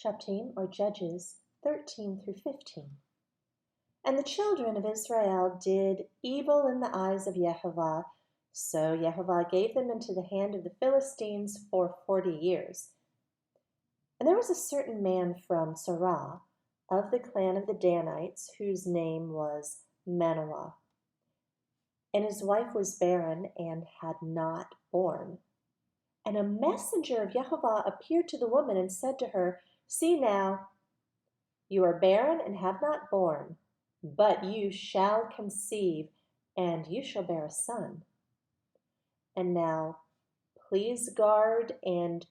Shoptim or Judges 13 through 15. And the children of Israel did evil in the eyes of Jehovah, so Jehovah gave them into the hand of the Philistines for 40 years. And there was a certain man from Sarah, of the clan of the Danites, whose name was Manoah. And his wife was barren and had not borne. And a messenger of Jehovah appeared to the woman and said to her, See now, you are barren and have not borne, but you shall conceive, and you shall bear a son. And now, please guard and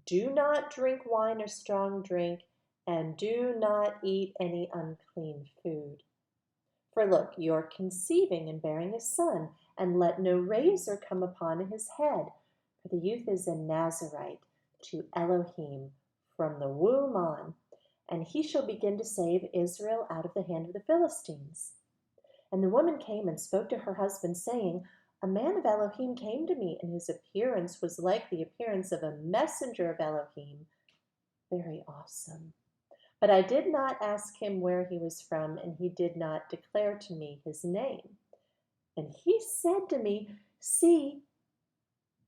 do not drink wine or strong drink, and do not eat any unclean food. For look, you are conceiving and bearing a son, and let no razor come upon his head, for the youth is a Nazarite to Elohim from the womb on, and he shall begin to save Israel out of the hand of the Philistines. And the woman came and spoke to her husband, saying, A man of Elohim came to me, and his appearance was like the appearance of a messenger of Elohim, very awesome. But I did not ask him where he was from, and he did not declare to me his name. And he said to me, See,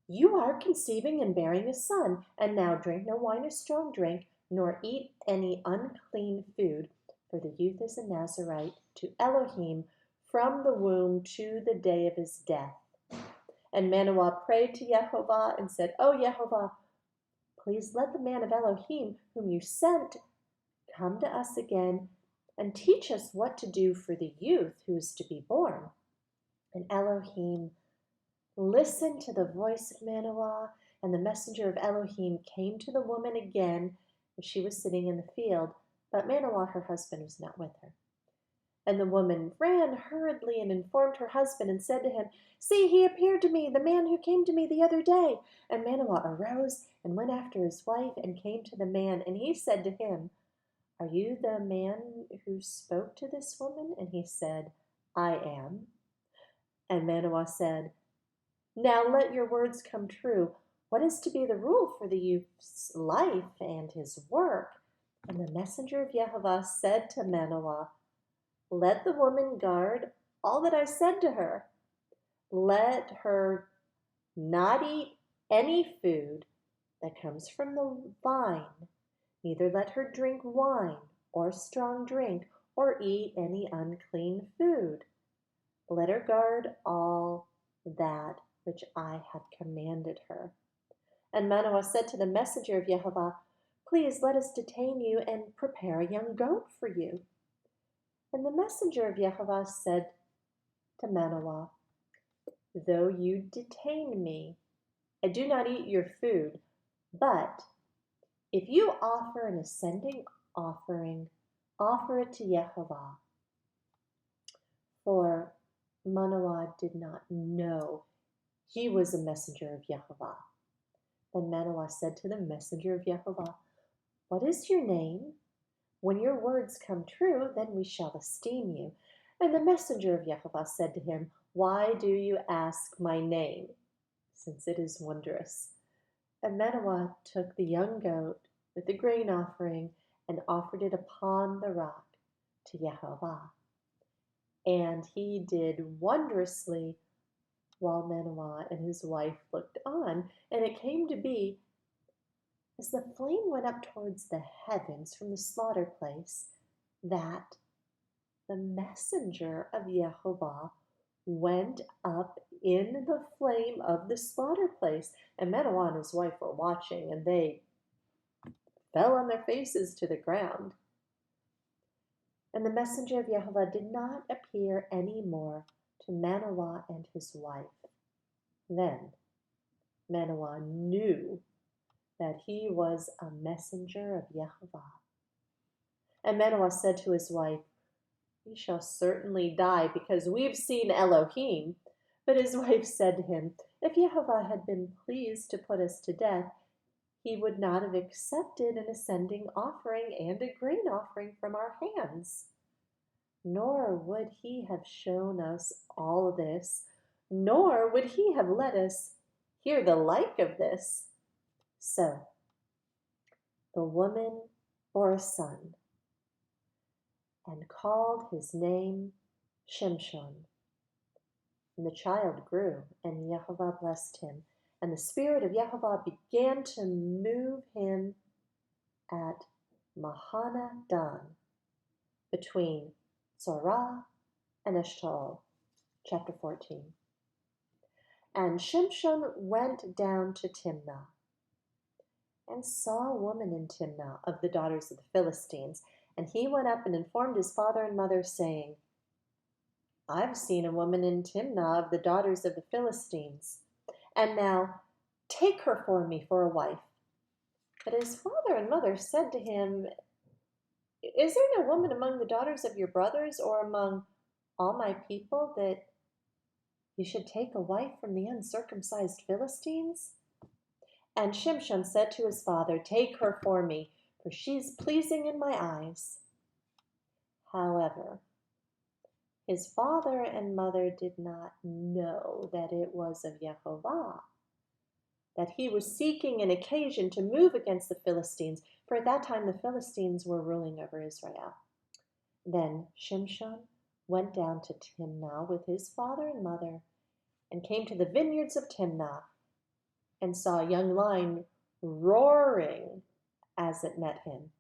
you are conceiving and bearing a son, and now drink no wine or strong drink, nor eat any unclean food, for the youth is a Nazarite to Elohim from the womb to the day of his death. And Manoah prayed to Jehovah and said, O Jehovah, please let the man of Elohim whom you sent come to us again and teach us what to do for the youth who is to be born. And Elohim listened to the voice of Manoah, and the messenger of Elohim came to the woman again as she was sitting in the field, but Manoah, her husband, was not with her. And the woman ran hurriedly and informed her husband and said to him, See, he appeared to me, the man who came to me the other day. And Manoah arose and went after his wife and came to the man, and he said to him, Are you the man who spoke to this woman? And he said, I am. And Manoah said, Now let your words come true. What is to be the rule for the youth's life and his work? And the messenger of Jehovah said to Manoah, Let the woman guard all that I said to her. Let her not eat any food that comes from the vine, neither let her drink wine or strong drink or eat any unclean food. Let her guard all that which I have commanded her. And Manoah said to the messenger of Jehovah, Please let us detain you and prepare a young goat for you. And the messenger of Jehovah said to Manoah, Though you detain me, I do not eat your food, but if you offer an ascending offering, offer it to Jehovah. For Manoah did not know he was a messenger of Jehovah. Then Manoah said to the messenger of Jehovah, What is your name? When your words come true, then we shall esteem you. And the messenger of Jehovah said to him, Why do you ask my name, since it is wondrous? And Manoah took the young goat with the grain offering and offered it upon the rock to Jehovah. And he did wondrously while Manoah and his wife looked on. And it came to be, as the flame went up towards the heavens from the slaughter place, that the messenger of Jehovah went up in the flame of the slaughter place. And Manoah and his wife were watching, and they fell on their faces to the ground. And the messenger of Jehovah did not appear any more to Manoah and his wife. Then Manoah knew that he was a messenger of Jehovah. And Manoah said to his wife, We shall certainly die, because we've seen Elohim. But his wife said to him, If Jehovah had been pleased to put us to death, he would not have accepted an ascending offering and a grain offering from our hands. Nor would he have shown us all this, nor would he have let us hear the like of this. So the woman bore a son, and called his name Shimshon. And the child grew, and Yehovah blessed him. And the Spirit of Yehovah began to move him at Mahanadan, between Zorah and Eshtaol. Chapter 14. And Shimshon went down to Timnah, and saw a woman in Timnah of the daughters of the Philistines. And he went up and informed his father and mother, saying, I've seen a woman in Timnah of the daughters of the Philistines, and now take her for me for a wife. But his father and mother said to him, Is there no woman among the daughters of your brothers or among all my people that you should take a wife from the uncircumcised Philistines? And Shimshon said to his father, Take her for me, for she is pleasing in my eyes. However, his father and mother did not know that it was of Yehovah, that he was seeking an occasion to move against the Philistines, for at that time the Philistines were ruling over Israel. Then Shimshon went down to Timnah with his father and mother, and came to the vineyards of Timnah, and saw a young lion roaring as it met him.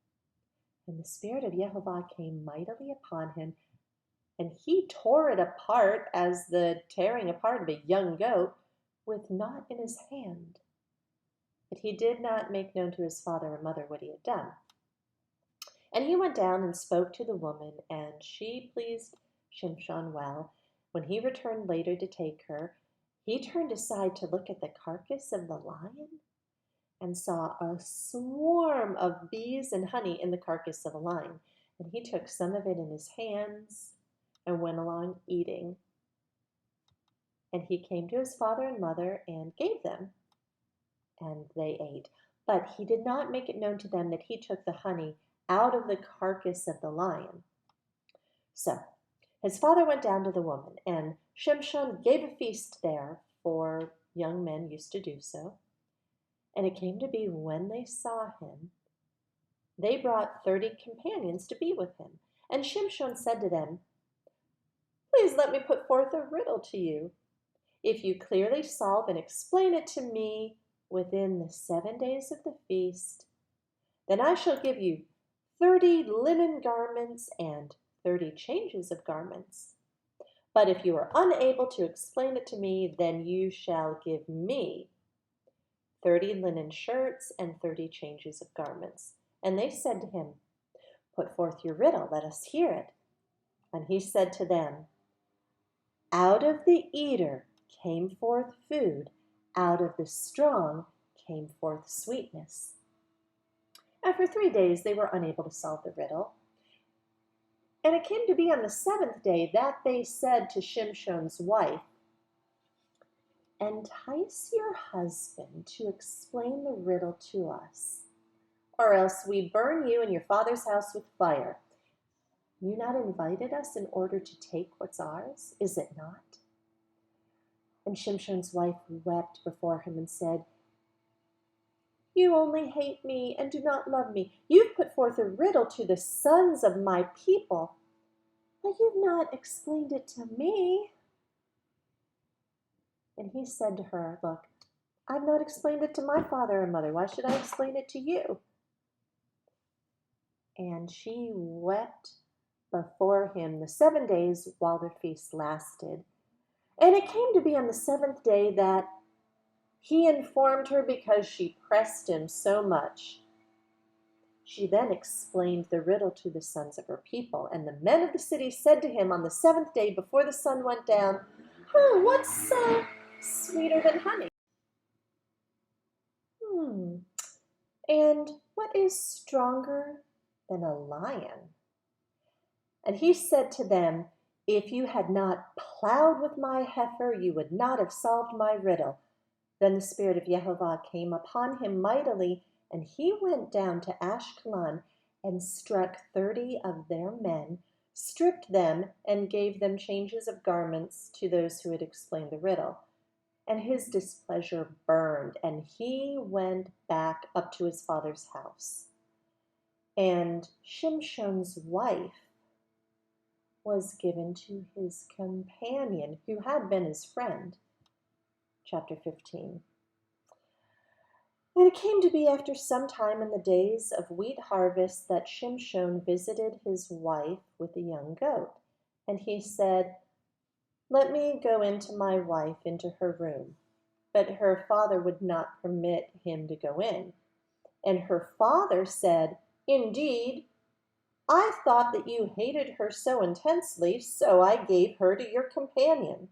And the Spirit of Yehovah came mightily upon him, and he tore it apart as the tearing apart of a young goat, with naught in his hand. But he did not make known to his father and mother what he had done. And he went down and spoke to the woman, and she pleased Shimshon well. When he returned later to take her, he turned aside to look at the carcass of the lion, and saw a swarm of bees and honey in the carcass of a lion. And he took some of it in his hands and went along eating. And he came to his father and mother and gave them, and they ate. But he did not make it known to them that he took the honey out of the carcass of the lion. So his father went down to the woman, and Shimshon gave a feast there, for young men used to do so. And it came to be, when they saw him, they brought 30 companions to be with him. And Shimshon said to them, Please let me put forth a riddle to you. If you clearly solve and explain it to me within the 7 days of the feast, then I shall give you 30 linen garments and 30 changes of garments. But if you are unable to explain it to me, then you shall give me 30 linen shirts and 30 changes of garments. And they said to him, Put forth your riddle, let us hear it. And he said to them, Out of the eater came forth food, out of the strong came forth sweetness. And for 3 days they were unable to solve the riddle. And it came to be on the 7th day that they said to Shimshon's wife, Entice your husband to explain the riddle to us, or else we burn you and your father's house with fire. You not invited us in order to take what's ours, is it not? And Shimshon's wife wept before him and said, You only hate me and do not love me. You've put forth a riddle to the sons of my people, but you've not explained it to me. And he said to her, Look, I've not explained it to my father and mother. Why should I explain it to you? And she wept before him the 7 days while their feast lasted. And it came to be on the 7th day that he informed her, because she pressed him so much. She then explained the riddle to the sons of her people. And the men of the city said to him on the 7th day before the sun went down, What's sweeter than honey? And what is stronger than a lion? And he said to them, If you had not plowed with my heifer, you would not have solved my riddle. Then the Spirit of Yehovah came upon him mightily, and he went down to Ashkelon and struck 30 of their men, stripped them, and gave them changes of garments to those who had explained the riddle. And his displeasure burned, and he went back up to his father's house. And Shimshon's wife was given to his companion, who had been his friend. Chapter 15. And it came to be after some time in the days of wheat harvest that Shimshon visited his wife with a young goat. And he said, "Let me go into my wife into her room." But her father would not permit him to go in. And her father said, "Indeed, I thought that you hated her so intensely, so I gave her to your companion.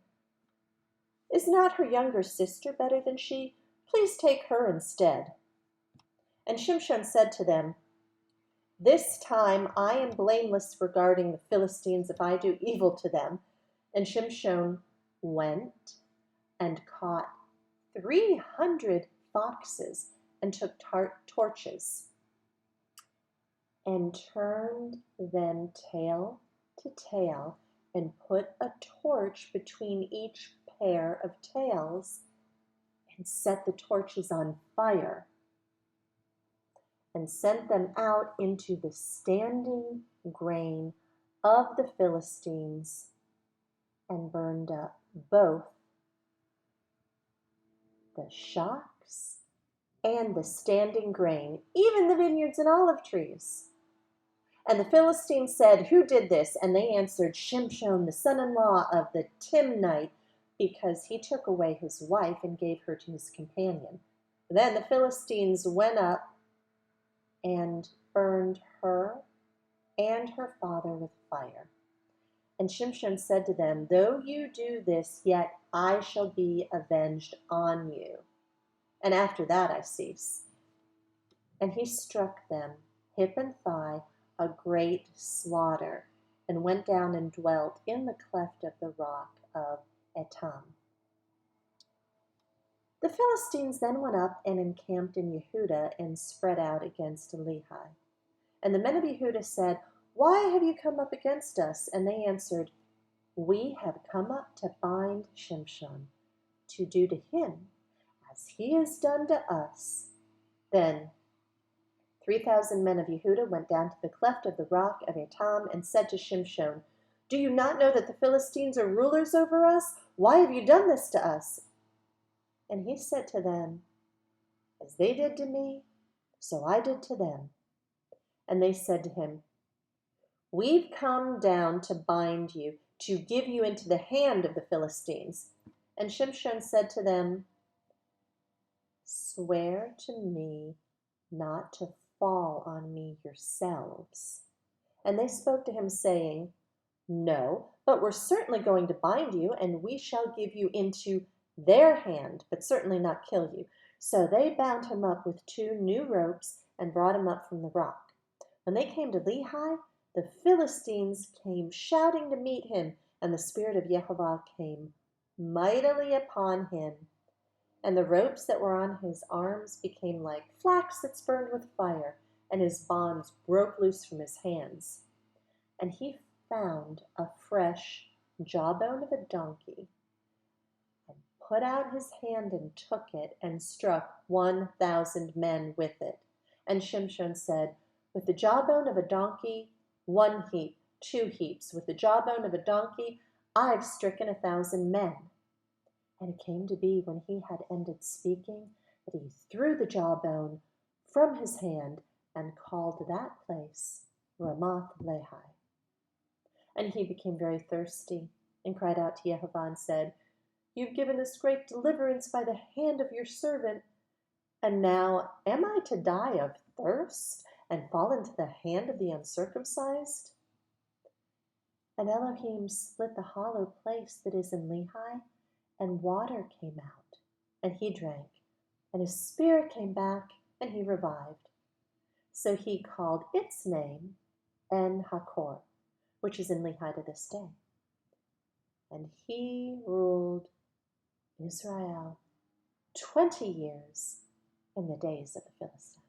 Is not her younger sister better than she? Please take her instead." And Shimshon said to them, "This time I am blameless regarding the Philistines if I do evil to them." And Shimshon went and caught 300 foxes and took torches and turned them tail to tail and put a torch between each pair of tails and set the torches on fire and sent them out into the standing grain of the Philistines and burned up both the shocks and the standing grain, even the vineyards and olive trees. And the Philistines said, "Who did this?" And they answered, "Shimshon, the son-in-law of the Timnite, because he took away his wife and gave her to his companion." Then the Philistines went up and burned her and her father with fire. And Shimshon said to them, "Though you do this, yet I shall be avenged on you. And after that I cease." And he struck them, hip and thigh, a great slaughter, and went down and dwelt in the cleft of the rock of Etam. The Philistines then went up and encamped in Yehudah and spread out against Lehi. And the men of Yehudah said, "Why have you come up against us?" And they answered, "We have come up to bind Shimshon, to do to him as he has done to us." Then 3,000 men of Yehudah went down to the cleft of the rock of Etam and said to Shimshon, "Do you not know that the Philistines are rulers over us? Why have you done this to us?" And he said to them, "As they did to me, so I did to them." And they said to him, "We've come down to bind you, to give you into the hand of the Philistines." And Shimshon said to them, "Swear to me not to fall on me yourselves." And they spoke to him, saying, "No, but we're certainly going to bind you, and we shall give you into their hand, but certainly not kill you." So they bound him up with 2 new ropes and brought him up from the rock. When they came to Lehi, the Philistines came shouting to meet him, and the Spirit of Yehovah came mightily upon him. And the ropes that were on his arms became like flax that's burned with fire, and his bonds broke loose from his hands. And he found a fresh jawbone of a donkey, and put out his hand and took it, and struck 1,000 men with it. And Shimshon said, "With the jawbone of a donkey, 1 heap, 2 heaps. With the jawbone of a donkey, I've stricken 1,000 men." And it came to be, when he had ended speaking, that he threw the jawbone from his hand and called that place Ramath Lehi. And he became very thirsty and cried out to Yehovah and said, "You've given this great deliverance by the hand of your servant, and now am I to die of thirst and fall into the hand of the uncircumcised?" And Elohim split the hollow place that is in Lehi, and water came out, and he drank, and his spirit came back, and he revived. So he called its name En Hakor, which is in Lehi to this day. And he ruled Israel 20 years in the days of the Philistines.